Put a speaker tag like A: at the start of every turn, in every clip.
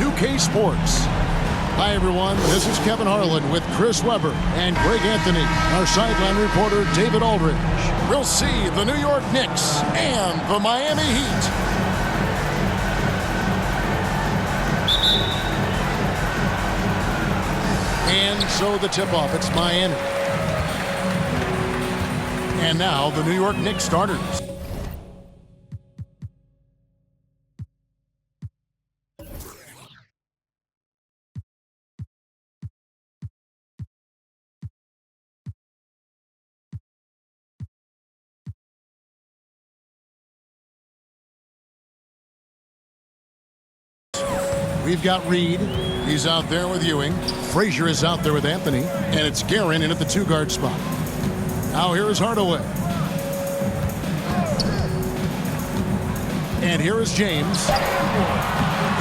A: 2K Sports. Hi, everyone. This is Kevin Harlan with Chris Webber and Greg Anthony, our sideline reporter David Aldridge. We'll see the New York Knicks and the Miami Heat. And so the tip-off, it's Miami. And now the New York Knicks starters. We've got Reed. He's out there with Ewing. Frazier is out there with Anthony. And it's Guerin in at the two-guard spot. Now here is Hardaway. And here is James.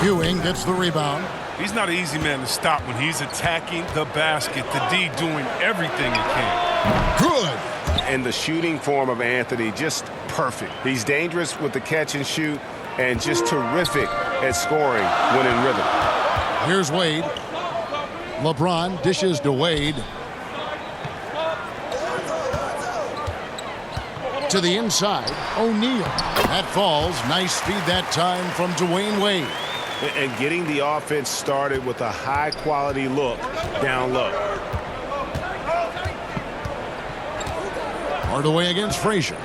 A: Ewing gets the rebound.
B: He's not an easy man to stop when he's attacking the basket. The D doing everything he can.
A: Good.
C: And the shooting form of Anthony, just perfect. He's dangerous with the catch and shoot and just terrific at scoring when in rhythm.
A: Here's Wade. LeBron dishes to Wade. To the inside, O'Neal. That falls. Nice speed that time from Dwayne Wade.
C: And getting the offense started with a high-quality look down low.
A: Hardaway against Frazier.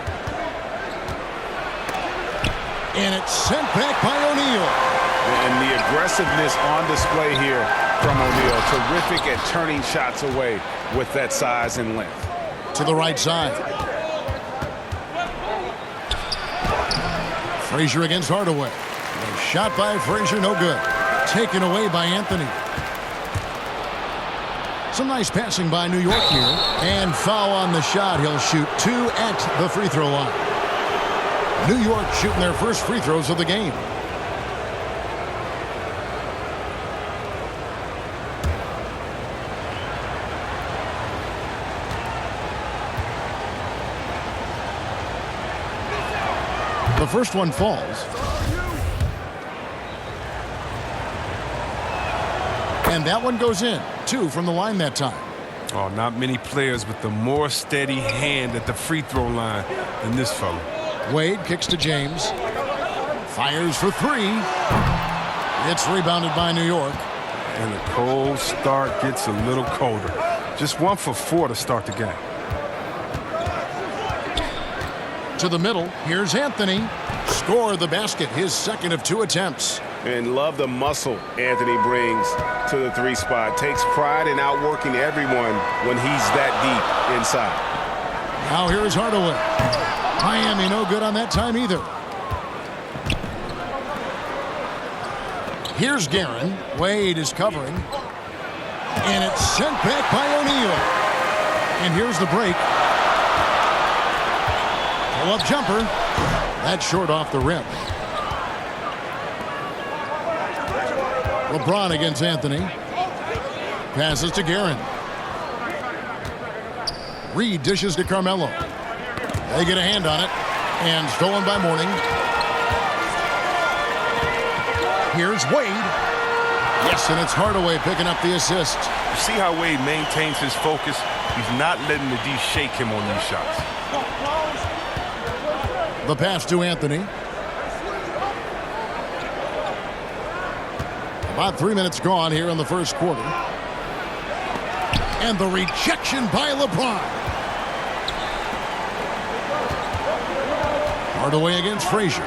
A: And it's sent back by O'Neal.
C: And the aggressiveness on display here from O'Neal. Terrific at turning shots away with that size and length.
A: To the right side. Frazier against Hardaway. A shot by Frazier, no good. Taken away by Anthony. Some nice passing by New York here. And foul on the shot. He'll shoot 2 at the free throw line. New York shooting their first free throws of the game. The first one falls. And that one goes in. 2 from the line that time.
B: Oh, not many players with the more steady hand at the free throw line than this fella.
A: Wade kicks to James. Fires for 3. It's rebounded by New York.
B: And the cold start gets a little colder. Just 1 for 4 to start the game.
A: To the middle, here's Anthony. Score the basket, his second of 2 attempts.
C: And love the muscle Anthony brings to the 3 spot. Takes pride in outworking everyone when he's that deep inside.
A: Now here's Hardaway. Miami no good on that time either. Here's Guerin. Wade is covering. And it's sent back by O'Neal. And here's the break. Pull-up jumper. That's short off the rim. LeBron against Anthony. Passes to Guerin. Reed dishes to Carmelo. They get a hand on it. And stolen by Mourning. Here's Wade. Yes, and it's Hardaway picking up the assist.
B: You see how Wade maintains his focus? He's not letting the D shake him on these shots.
A: The pass to Anthony. About 3 minutes gone here in the first quarter. And the rejection by LeBron. Hardaway against Frazier.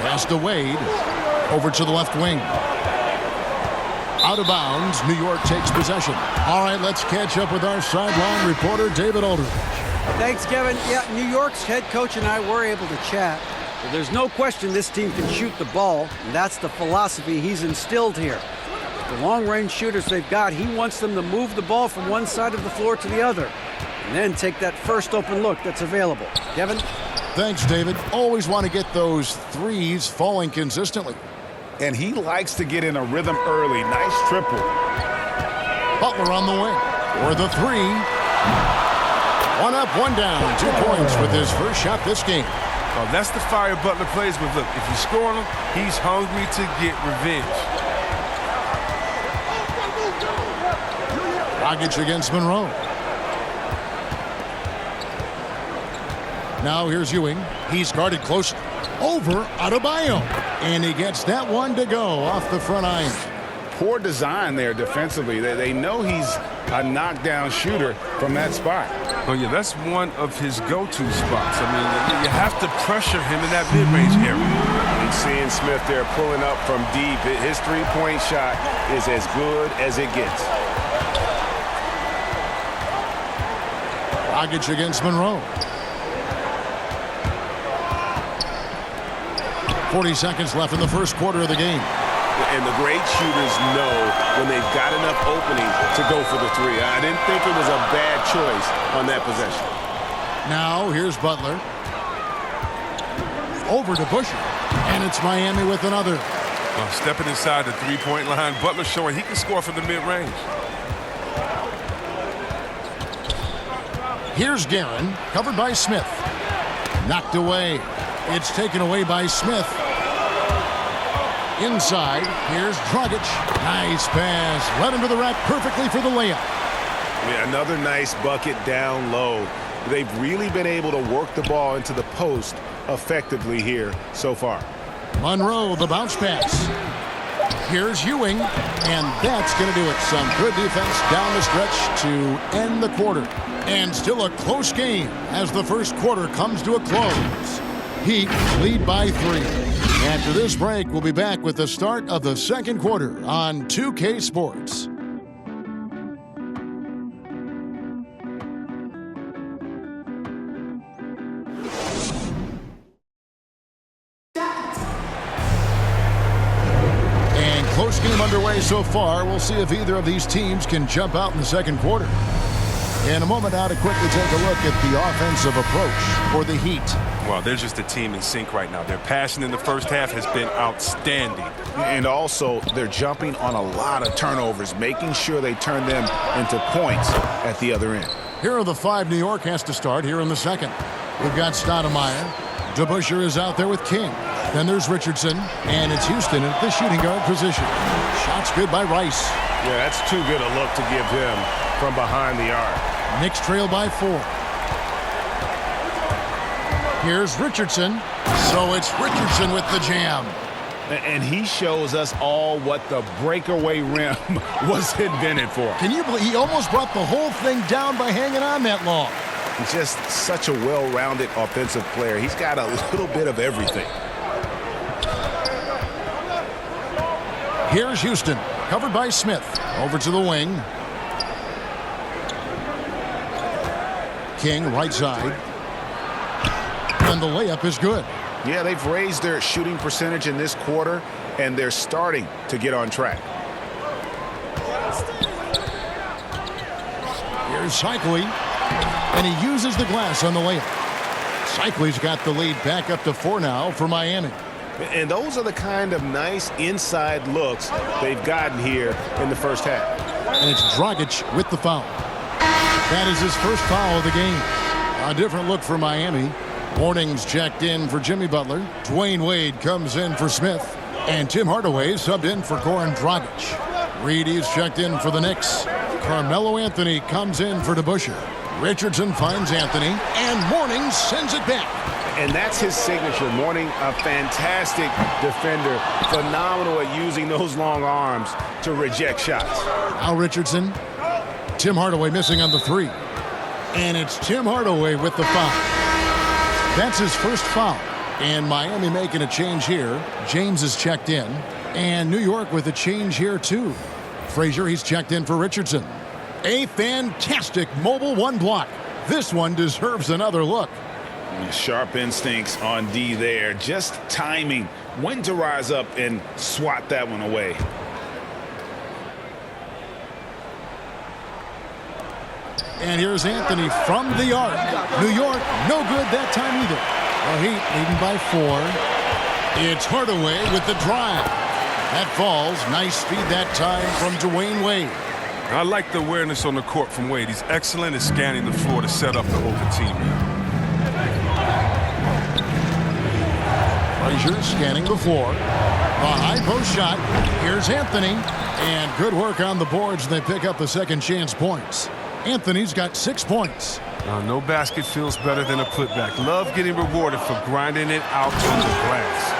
A: Pass to Wade. Over to the left wing. Out of bounds. New York takes possession. All right, let's catch up with our sideline reporter, David Aldridge.
D: Thanks, Kevin. Yeah, New York's head coach and I were able to chat. Well, there's no question this team can shoot the ball, and that's the philosophy he's instilled here. The long-range shooters they've got, he wants them to move the ball from one side of the floor to the other, and then take that first open look that's available. Kevin?
A: Thanks, David. Always want to get those threes falling consistently.
E: And he likes to get in a rhythm early. Nice triple.
A: Butler on the wing for the 3. 1 up, 1 down. 2 points with his first shot this game.
B: Oh, that's the fire Butler plays with. Look, if you score him, he's hungry to get revenge.
A: Dragic against Monroe. Now here's Ewing. He's guarded close over Adebayo. And he gets that one to go off the front iron.
E: Poor design there defensively. They know he's a knockdown shooter from that spot.
B: Oh, yeah, that's one of his go-to spots. I mean, you have to pressure him in that mid-range area.
C: And seeing Smith there pulling up from deep, his three-point shot is as good as it gets.
A: Dragic against Monroe. 40 seconds left in the first quarter of the game.
C: And the great shooters know when they've got enough opening to go for the three. I didn't think it was a bad choice on that possession.
A: Now here's Butler. Over to Busher. And it's Miami with another.
B: Well, stepping inside the three-point line, Butler showing he can score from the mid-range.
A: Here's Guerin, covered by Smith. Knocked away. It's taken away by Smith. Inside, here's Dragic. Nice pass. Led him to the rack perfectly for the layup.
C: Yeah, another nice bucket down low. They've really been able to work the ball into the post effectively here so far.
A: Monroe, the bounce pass. Here's Ewing, and that's going to do it. Some good defense down the stretch to end the quarter. And still a close game as the first quarter comes to a close. Heat lead by 3. After this break, we'll be back with the start of the second quarter on 2K Sports. And close game underway so far. We'll see if either of these teams can jump out in the second quarter. In a moment now to quickly take a look at the offensive approach for the Heat.
B: Well, they're just a team in sync right now. Their passing in the first half has been outstanding.
E: And also, they're jumping on a lot of turnovers, making sure they turn them into points at the other end.
A: Here are the 5 New York has to start here in the second. We've got Stoudemire. DeBusschere is out there with King. Then there's Richardson, and it's Houston at the shooting guard position. Shots good by Rice.
C: Yeah, that's too good a look to give him from behind the arc.
A: Knicks trail by 4. Here's Richardson. So it's Richardson with the jam.
E: And he shows us all what the breakaway rim was invented for.
A: Can you believe he almost brought the whole thing down by hanging on that long?
C: Just such a well-rounded offensive player. He's got a little bit of everything.
A: Here's Houston, covered by Smith. Over to the wing. King, right side. And the layup is good.
C: Yeah, they've raised their shooting percentage in this quarter, and they're starting to get on track.
A: Here's Cycli, and he uses the glass on the layup. Cycli's got the lead back up to 4 now for Miami.
C: And those are the kind of nice inside looks they've gotten here in the first half.
A: And it's Dragic with the foul. That is his first foul of the game. A different look for Miami. Warnings checked in for Jimmy Butler. Dwayne Wade comes in for Smith. And Tim Hardaway subbed in for Goran Dragic. Reedy's checked in for the Knicks. Carmelo Anthony comes in for DeBusschere. Richardson finds Anthony. And Mornings sends it back.
C: And that's his signature. Morning, a fantastic defender. Phenomenal at using those long arms to reject shots.
A: Now Richardson. Tim Hardaway missing on the 3. And it's Tim Hardaway with the foul. That's his first foul. And Miami making a change here. James is checked in. And New York with a change here too. Frazier, he's checked in for Richardson. A fantastic mobile 1 block. This one deserves another look.
E: Sharp instincts on D there. Just timing when to rise up and swat that one away.
A: And here's Anthony from the arc. New York, no good that time either. The Heat leading by 4. It's Hardaway with the drive. That falls. Nice speed that time from Dwayne Wade.
B: I like the awareness on the court from Wade. He's excellent at scanning the floor to set up the open team.
A: Frazier scanning the floor. A high post shot. Here's Anthony. And good work on the boards. They pick up the second chance points. Anthony's got 6 points.
B: No basket feels better than a putback. Love getting rewarded for grinding it out to the glass.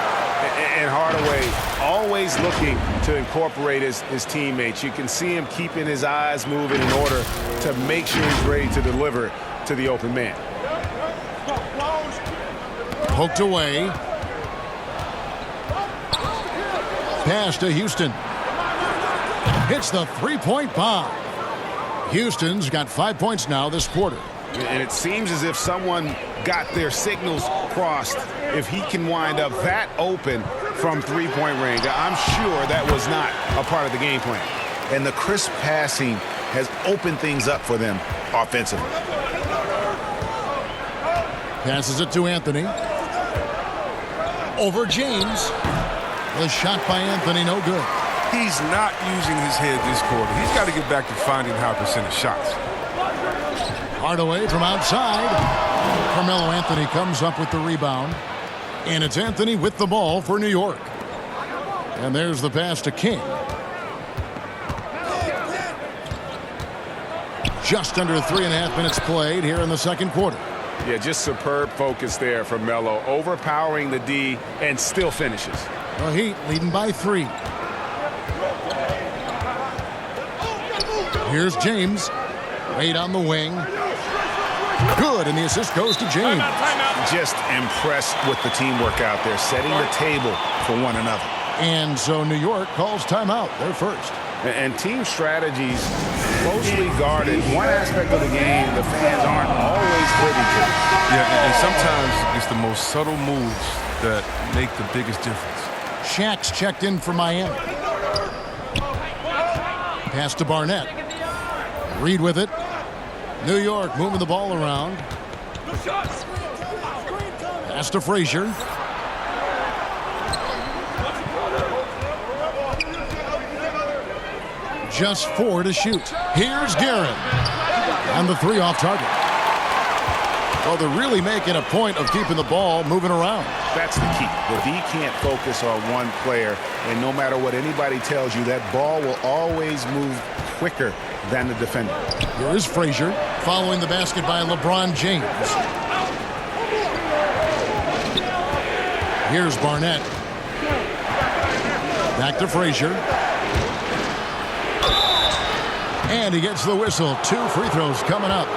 C: And Hardaway always looking to incorporate his teammates. You can see him keeping his eyes moving in order to make sure he's ready to deliver to the open man.
A: Poked away. Pass to Houston. Hits the three-point bomb. Houston's got 5 points now this quarter.
C: And it seems as if someone got their signals crossed. If he can wind up that open from three-point range, I'm sure that was not a part of the game plan.
E: And the crisp passing has opened things up for them offensively.
A: Passes it to Anthony. Over James. The shot by Anthony, no good.
B: He's not using his head this quarter. He's got to get back to finding high percentage shots.
A: Hardaway from outside. Carmelo Anthony comes up with the rebound. And it's Anthony with the ball for New York. And there's the pass to King. Just under 3.5 minutes played here in the second quarter.
C: Yeah, just superb focus there from Melo. Overpowering the D and still finishes.
A: The Heat leading by 3. Here's James. Wade on the wing. Good, and the assist goes to James.
E: Just impressed with the teamwork out there, setting the table for one another.
A: And so New York calls timeout. They're first.
C: And team strategies closely guarded. One aspect of the game the fans aren't always privy to.
B: Yeah, and sometimes it's the most subtle moves that make the biggest difference.
A: Shaq's checked in for Miami. Pass to Barnett. Reed with it. New York moving the ball around. Pass to Frazier. Just 4 to shoot. Here's Guerin. And the 3 off target. Well, they're really making a point of keeping the ball moving around.
C: That's the key. The D can't focus on one player, and no matter what anybody tells you, that ball will always move quicker than the defender.
A: Here is Frazier following the basket by LeBron James. Here's Barnett. Back to Frazier. And he gets the whistle. 2 free throws coming up.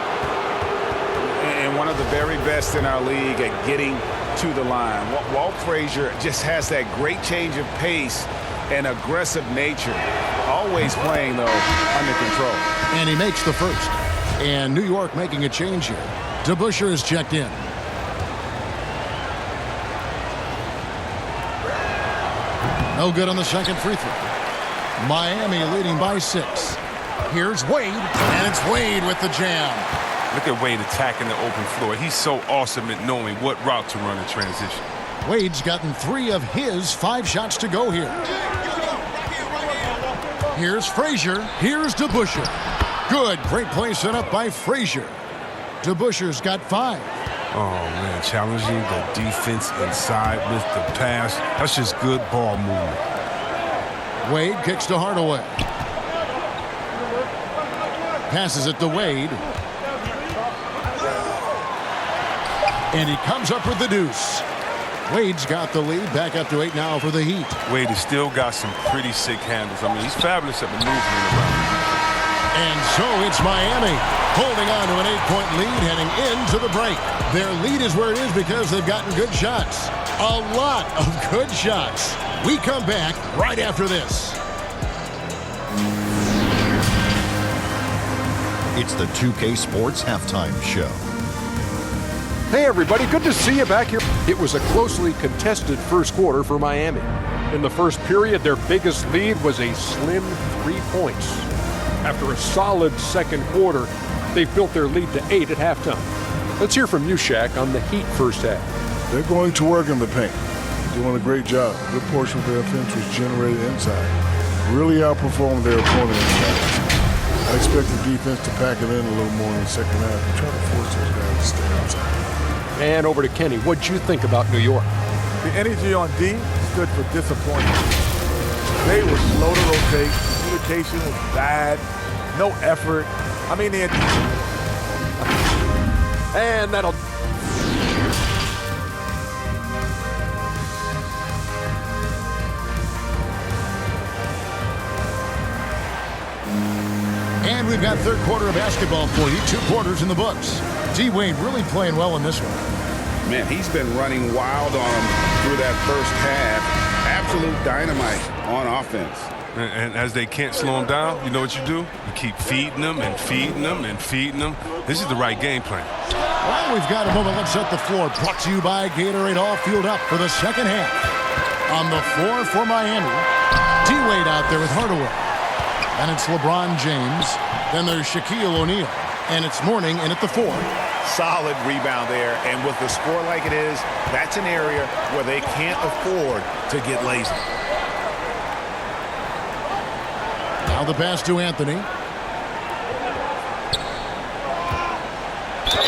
C: And one of the very best in our league at getting to the line. Walt Frazier just has that great change of pace and aggressive nature. Always playing, though, under control.
A: And he makes the first. And New York making a change here. DeBusschere is checked in. No good on the second free throw. Miami leading by 6. Here's Wade, and it's Wade with the jam.
B: Look at Wade attacking the open floor. He's so awesome at knowing what route to run in transition.
A: Wade's gotten 3 of his 5 shots to go here. Here's Frazier. Here's DeBusschere. Good. Great play set up by Frazier. DeBusschere's got 5.
B: Oh, man. Challenging the defense inside with the pass. That's just good ball movement.
A: Wade kicks to Hardaway. Passes it to Wade. And he comes up with the deuce. Wade's got the lead. Back up to 8 now for the Heat.
B: Wade has still got some pretty sick handles. I mean, he's fabulous at maneuvering around.
A: And so it's Miami holding on to an 8-point lead heading into the break. Their lead is where it is because they've gotten good shots. A lot of good shots. We come back right after this.
F: It's the 2K Sports Halftime Show.
G: Hey everybody, good to see you back here. It was a closely contested first quarter for Miami. In the first period, their biggest lead was a slim 3 points. After a solid second quarter, they built their lead to 8 at halftime. Let's hear from you, Shaq, on the Heat first half.
H: They're going to work in the paint. Doing a great job. A good portion of their offense was generated inside. Really outperformed their opponent inside. I expect the defense to pack it in a little more in the second half and try to force those guys to stay outside.
G: And over to Kenny. What'd you think about New York?
I: The energy on D is
E: stood for disappointment. They were slow to rotate. Communication was bad. No effort. I mean,
G: And that'll...
A: And we've got third quarter of basketball for you. 2 quarters in the books. D-Wade really playing well in this one.
C: Man, he's been running wild on him through that first half. Absolute dynamite on offense.
B: And as they can't slow him down, you know what you do? You keep feeding them and feeding them and feeding them. This is the right game plan.
A: Well, we've got a moment. Let's set the floor. Brought to you by Gatorade. All fueled up for the second half. On the floor for Miami, D-Wade out there with Hardaway. And it's LeBron James. Then there's Shaquille O'Neal. And it's Mourning in at the 4.
C: Solid rebound there. And with the score like it is, that's an area where they can't afford to get lazy.
A: Now the pass to Anthony.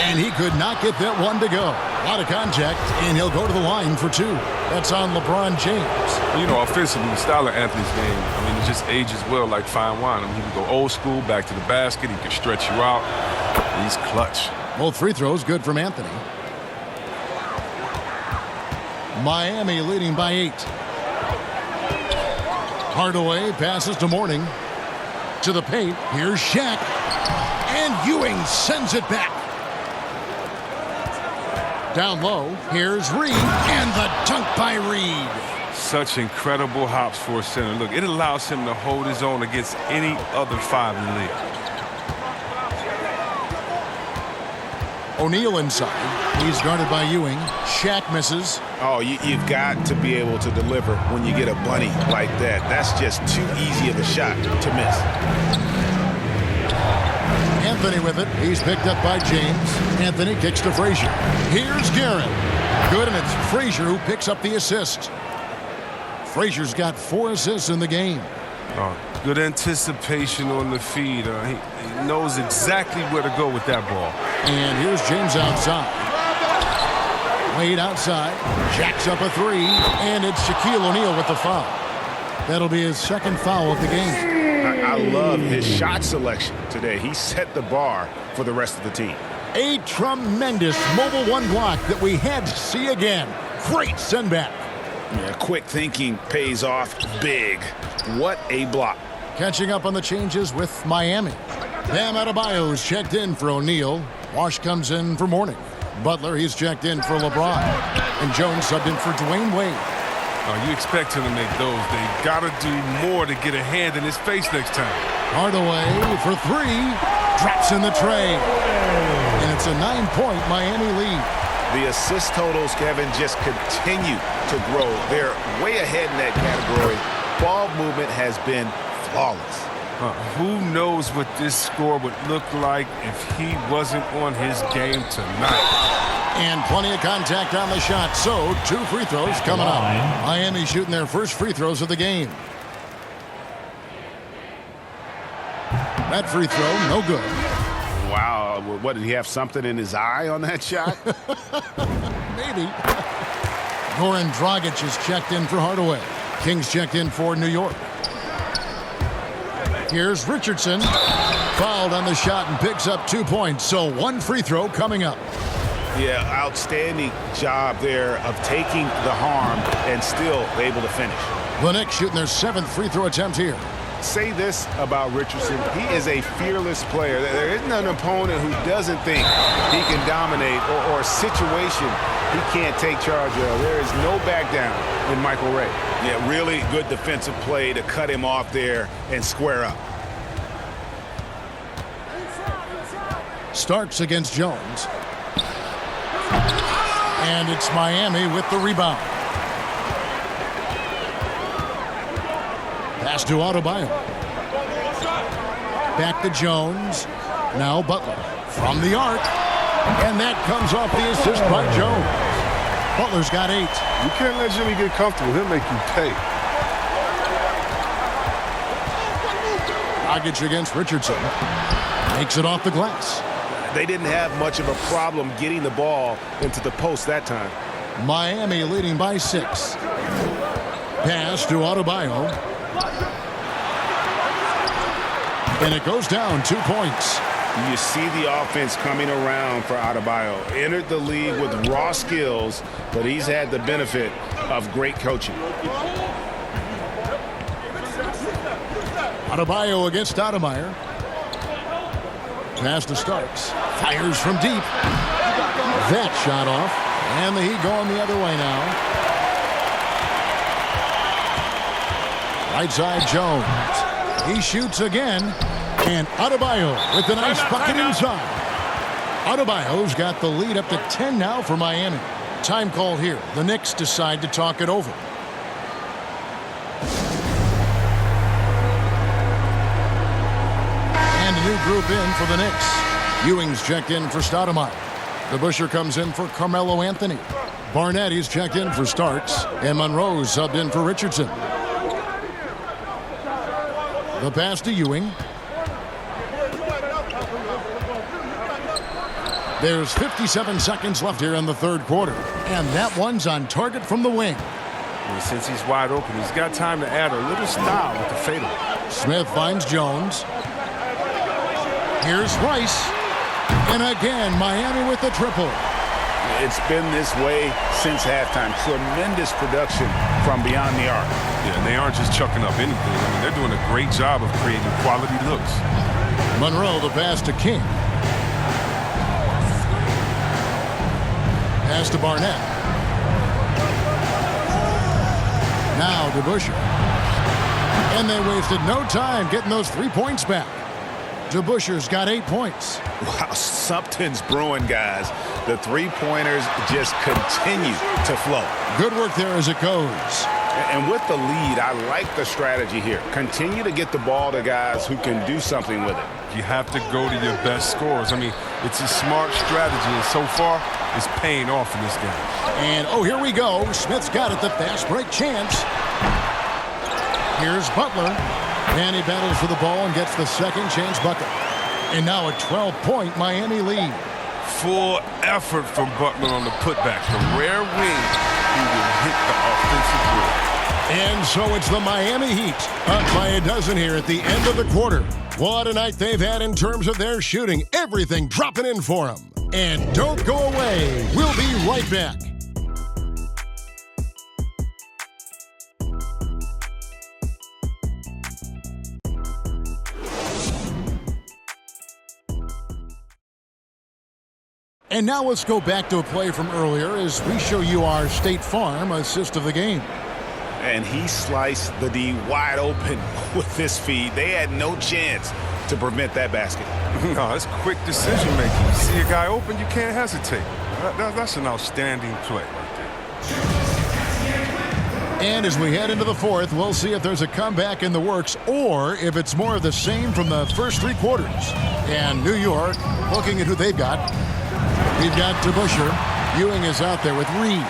A: And he could not get that one to go. A lot of contact, and he'll go to the line for 2. That's on LeBron James.
B: You know, offensively, the style of Anthony's game, I mean, it just ages well like fine wine. I mean, he can go old school, back to the basket. He can stretch you out. He's clutch.
A: Both free throws good from Anthony. Miami leading by 8. Hardaway passes to Mourning. To the paint. Here's Shaq. And Ewing sends it back. Down low. Here's Reed. And the dunk by Reed.
B: Such incredible hops for a center. Look, it allows him to hold his own against any other 5 in the league.
A: O'Neal inside. He's guarded by Ewing. Shaq misses.
C: Oh, you've got to be able to deliver when you get a bunny like that. That's just too easy of a shot to miss.
A: Anthony with it. He's picked up by James. Anthony kicks to Frazier. Here's Garrett. Good, and it's Frazier who picks up the assist. Frazier's got 4 assists in the game.
B: Good anticipation on the feed. He knows exactly where to go with that ball.
A: And here's James outside. Wade outside. Jacks up a 3. And it's Shaquille O'Neal with the foul. That'll be his second foul of the game.
C: I love his shot selection today. He set the bar for the rest of the team.
A: A tremendous mobile 1 block that we had to see again. Great send back.
C: Yeah, quick thinking pays off big. What a block.
A: Catching up on the changes with Miami. Bam Adebayo's checked in for O'Neal. Wash comes in for Mourning. Butler, he's checked in for LeBron. And Jones subbed in for Dwayne Wade.
B: You expect him to make those. They got to do more to get a hand in his face next time.
A: Hardaway for 3. Drops in the tray. And it's a 9-point Miami lead.
C: The assist totals, Kevin, just continue to grow. They're way ahead in that category. Ball movement has been flawless.
B: Who knows what this score would look like if he wasn't on his game tonight.
A: And plenty of contact on the shot. So 2 free throws coming up. Miami shooting their first free throws of the game. That free throw, no good.
C: Wow, what, did he have something in his eye on that shot?
A: Maybe. Goran Dragic is checked in for Hardaway. Kings checked in for New York. Here's Richardson. Fouled on the shot and picks up 2 points. So 1 free throw coming up.
C: Yeah, outstanding job there of taking the harm and still able to finish.
A: The Knicks shooting their 7th free throw attempt here.
C: Say this about Richardson. He is a fearless player. There isn't an opponent who doesn't think he can dominate or a situation he can't take charge of. There is no back down in Michael Ray. Yeah, really good defensive play to cut him off there and square up.
A: Starks against Jones. And it's Miami with the rebound. Pass to Adebayo. Back to Jones. Now Butler from the arc. And that comes off the assist by Jones. Butler's got 8.
B: You can't let Jimmy get comfortable. He'll make you pay.
A: Dragic against Richardson. Makes it off the glass.
C: They didn't have much of a problem getting the ball into the post that time.
A: Miami leading by 6. Pass to Adebayo. And it goes down 2 points.
C: You see the offense coming around for Adebayo. Entered the league with raw skills, but he's had the benefit of great coaching.
A: Adebayo against Stoudemire. Pass to Starks. Fires from deep. That shot off. And the Heat going the other way now. Right side Jones. He shoots again. And Adebayo with a nice bucket inside. Adebayo's got the lead up to 10 now for Miami. Time call here. The Knicks decide to talk it over. And a new group in for the Knicks. Ewing's checked in for Stoudemire. DeBusschere comes in for Carmelo Anthony. Barnett is checked in for Starks. And Monroe's subbed in for Richardson. The pass to Ewing. There's 57 seconds left here in the third quarter. And that one's on target from the wing.
B: And since he's wide open, he's got time to add a little style with the fadeaway.
A: Smith finds Jones. Here's Rice. And again, Miami with the triple.
C: It's been this way since halftime. Tremendous production from beyond the arc.
B: Yeah, and they aren't just chucking up anything. I mean, they're doing a great job of creating quality looks.
A: Monroe, the pass to King. Pass to Barnett. Now DeBusschere. And they wasted no time getting those 3 points back. DeBusschere's got 8 points.
C: Wow, something's brewing, guys. The three-pointers just continue to flow.
A: Good work there as it goes.
C: And with the lead, I like the strategy here. Continue to get the ball to guys who can do something with it.
B: You have to go to your best scorers. I mean, it's a smart strategy, and so far, it's paying off in this game.
A: And, oh, here we go. Smith's got it, the fast break chance. Here's Butler. And he battles for the ball and gets the second chance bucket. And now a 12-point Miami lead.
B: Full effort from Butler on the putback. The rare wing, he will hit the offensive rim.
A: And so it's the Miami Heat up by a dozen here at the end of the quarter. What a night they've had in terms of their shooting. Everything dropping in for them. And don't go away. We'll be right back. And now let's go back to a play from earlier as we show you our State Farm assist of the game.
C: And he sliced the D wide open with this feed. They had no chance to prevent that basket.
B: No, that's quick decision making. You see a guy open, you can't hesitate. That's an outstanding play right there.
A: And as we head into the fourth, we'll see if there's a comeback in the works or if it's more of the same from the first 3 quarters. And New York, looking at who they've got. We've got DeBusschere. Ewing is out there with Reed.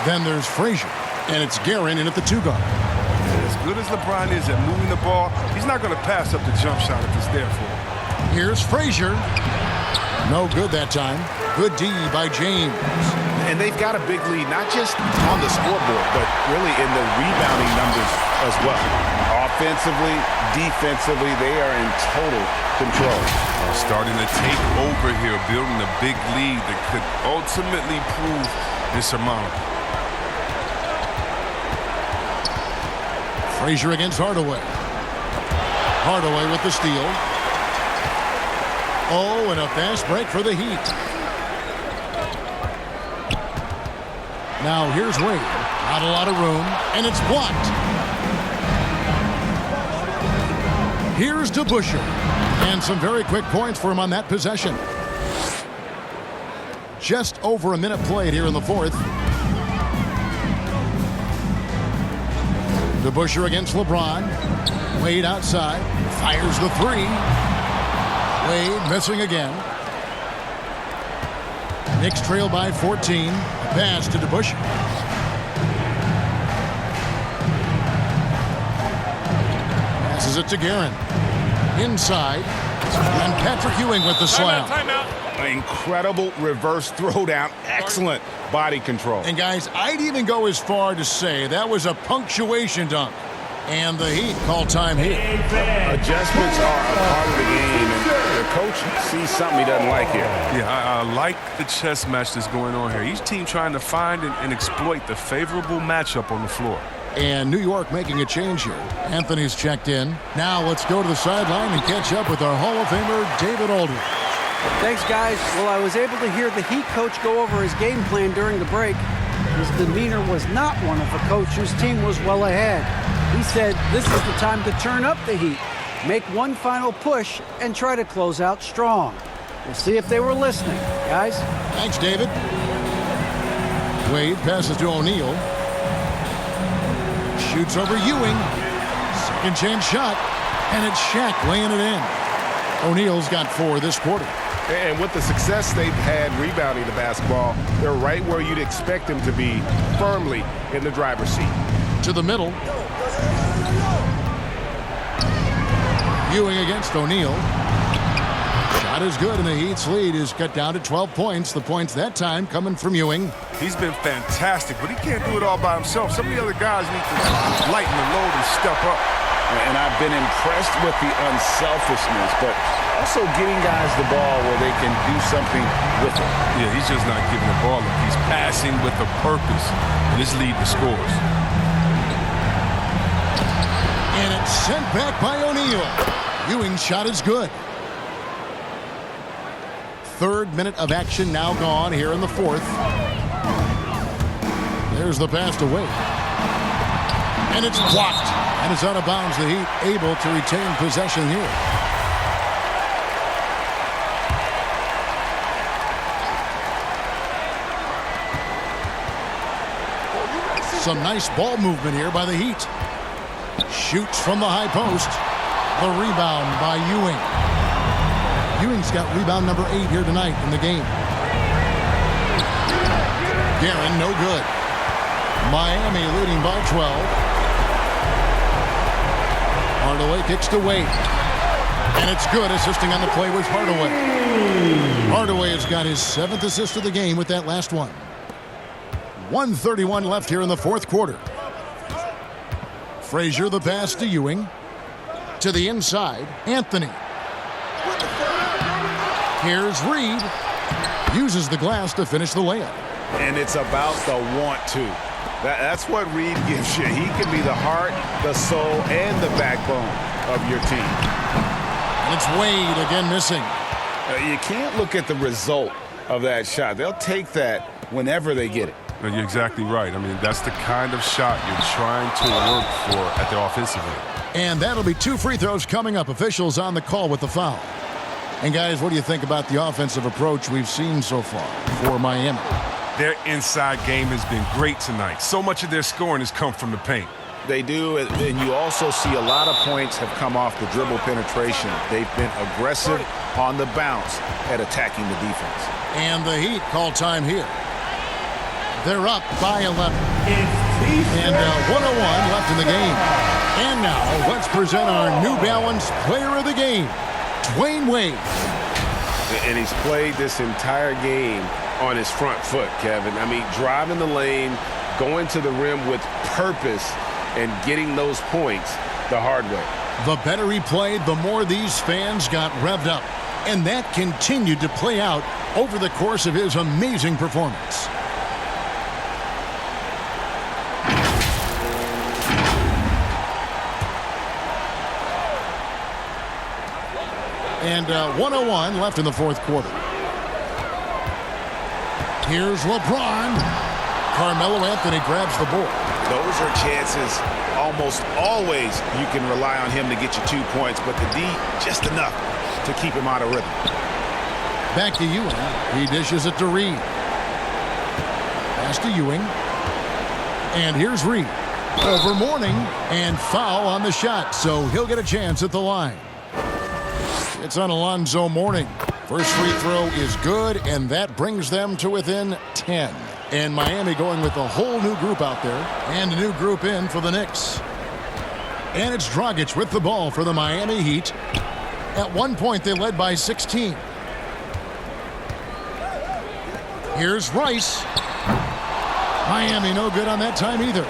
A: Then there's Frazier. And it's Guerin in at the 2 guard.
B: As good as LeBron is at moving the ball, he's not going to pass up the jump shot if it's there for him.
A: Here's Frazier. No good that time. Good D by James.
C: And they've got a big lead, not just on the scoreboard, but really in the rebounding numbers as well. Offensively, defensively, they are in total control.
B: Starting to take over here, building a big lead that could ultimately prove insurmountable.
A: Frazier against Hardaway. Hardaway with the steal. Oh, and a fast break for the Heat. Now here's Wade. Not a lot of room, and it's blocked. Here's DeBusschere. And some very quick points for him on that possession. Just over a minute played here in the fourth. DeBusschere against LeBron. Wade outside. Fires the 3. Wade missing again. Knicks trail by 14. Pass to DeBusschere. Passes it to Guerin. Inside. And Patrick Ewing with the slam.
B: Timeout.
C: Incredible reverse throwdown. Excellent body control.
A: And guys, I'd even go as far to say that was a punctuation dunk. And the Heat call time here.
C: Adjustments are a part of the game, and the coach sees something he doesn't like here.
B: Yeah, I like the chess match that's going on here. Each team trying to find and exploit the favorable matchup on the floor.
A: And New York making a change here. Anthony's checked in. Now let's go to the sideline and catch up with our Hall of Famer, David Aldridge.
D: Thanks, guys. Well, I was able to hear the Heat coach go over his game plan during the break. His demeanor was not one of a coach whose team was well ahead. He said this is the time to turn up the heat, make one final push, and try to close out strong. We'll see if they were listening, guys.
A: Thanks, David. Wade passes to O'Neal. Shoots over Ewing. Second chance shot. And it's Shaq laying it in. O'Neal's got 4 this quarter.
C: And with the success they've had rebounding the basketball, they're right where you'd expect them to be, firmly in the driver's seat.
A: To the middle. Ewing against O'Neal. Shot is good, and the Heat's lead is cut down to 12 points. The points that time coming from Ewing.
B: He's been fantastic, but he can't do it all by himself. Some of the other guys need to lighten the load and step up.
C: And I've been impressed with the unselfishness, but also getting guys the ball where they can do something with it.
B: Yeah, he's just not giving the ball up. He's passing with a purpose, and this lead to scores.
A: And it's sent back by O'Neal. Ewing's shot is good. 3rd minute of action now gone here in the 4th. There's the pass to Wade. And it's blocked. And it's out of bounds. The Heat able to retain possession here. Some nice ball movement here by the Heat. Shoots from the high post. The rebound by Ewing. Ewing's got rebound number 8 here tonight in the game. Guerin, no good. Miami leading by 12. Hardaway kicks to Wade. And it's good, assisting on the play with Hardaway. Hardaway has got his 7th assist of the game with that last one. 1:31 left here in the 4th quarter. Frazier, the pass to Ewing. To the inside, Anthony. Here's Reed. Uses the glass to finish the layup.
C: And it's about the want to. That's what Reed gives you. He can be the heart, the soul, and the backbone of your team.
A: And it's Wade again missing.
C: You can't look at the result of that shot. They'll take that whenever they get it.
B: You're exactly right. I mean, that's the kind of shot you're trying to work for at the offensive end.
A: And that'll be 2 free throws coming up. Officials on the call with the foul. And guys, what do you think about the offensive approach we've seen so far for Miami?
B: Their inside game has been great tonight. So much of their scoring has come from the paint.
C: They do, and you also see a lot of points have come off the dribble penetration. They've been aggressive on the bounce at attacking the defense.
A: And the Heat call time here. They're up by 11. And 101 left in the game. And now let's present our New Balance Player of the Game, Dwayne Wade.
C: And he's played this entire game on his front foot, Kevin. I mean, driving the lane, going to the rim with purpose, and getting those points the hard way.
A: The better he played, the more these fans got revved up. And that continued to play out over the course of his amazing performance. And 101 left in the 4th quarter. Here's LeBron. Carmelo Anthony grabs the board.
C: Those are chances almost always you can rely on him to get you 2 points, but the D just enough to keep him out of rhythm.
A: Back to Ewing. He dishes it to Reed. Pass to Ewing. And here's Reed. Over Mourning and foul on the shot, so he'll get a chance at the line. It's on Alonzo Mourning. First free throw is good, and that brings them to within 10. And Miami going with a whole new group out there, and a new group in for the Knicks. And it's Dragic with the ball for the Miami Heat. At one point, they led by 16. Here's Rice. Miami no good on that time either.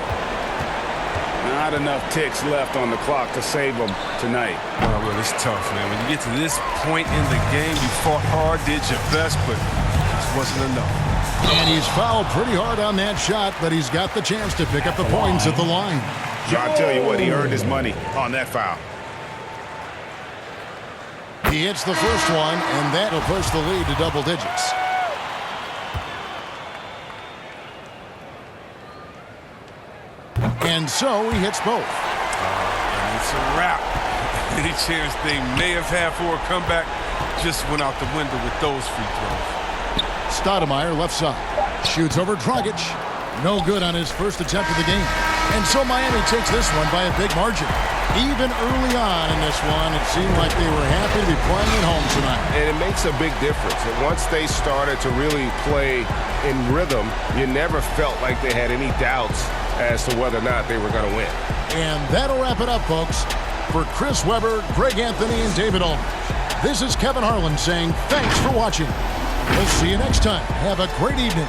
C: Not enough ticks left on the clock to save them tonight.
B: Oh, well, it's tough, man. When you get to this point in the game, you fought hard, did your best, but it wasn't enough.
A: And he's fouled pretty hard on that shot, but he's got the chance to pick up the points at the line.
C: I'll tell you what, he earned his money on that foul.
A: He hits the first one, and that'll push the lead to double digits. And so he hits both.
B: And it's a wrap. Any chance they may have had for a comeback just went out the window with those free throws.
A: Stoudemire left side. Shoots over Dragic. No good on his first attempt of the game. And so Miami takes this one by a big margin. Even early on in this one, it seemed like they were happy to be playing at home tonight.
I: And it makes a big difference. And once they started to really play in rhythm, you never felt like they had any doubts as to whether or not they were going to win.
A: And that'll wrap it up, folks. For Chris Webber, Greg Anthony, and David Aldridge, this is Kevin Harlan saying thanks for watching. We'll see you next time. Have a great evening.